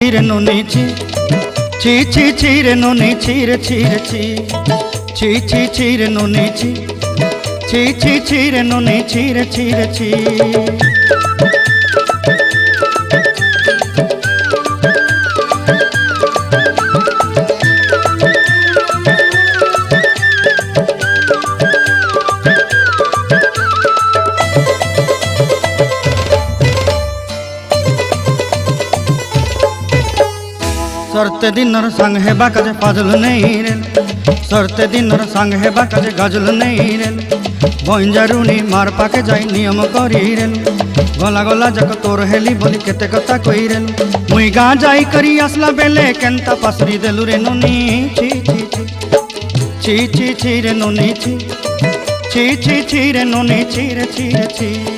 रे नुनी ची ची ची ची रे नुनी ची रे ची रे ची ची ची ची रे नुनी ची ची ची ची रे नुनी ची रे ची रे ची। सरते दिनर संग हे बाकाजे फाजल नहीं रेल सरते दिनर संग हे बाकाजे गाजल नहीं रेल बंजारुनी मार पाके जाई नियम करी रेल गला गला जक तोर हेली बोली केते कथा कई रेल मुई गा जाई करी आसला बेले केंता पासरी देलु रे नुनी ची ची ची ची ची ची रे नुनी ची ची ची ची रे नुनी ची रे ची रे ची।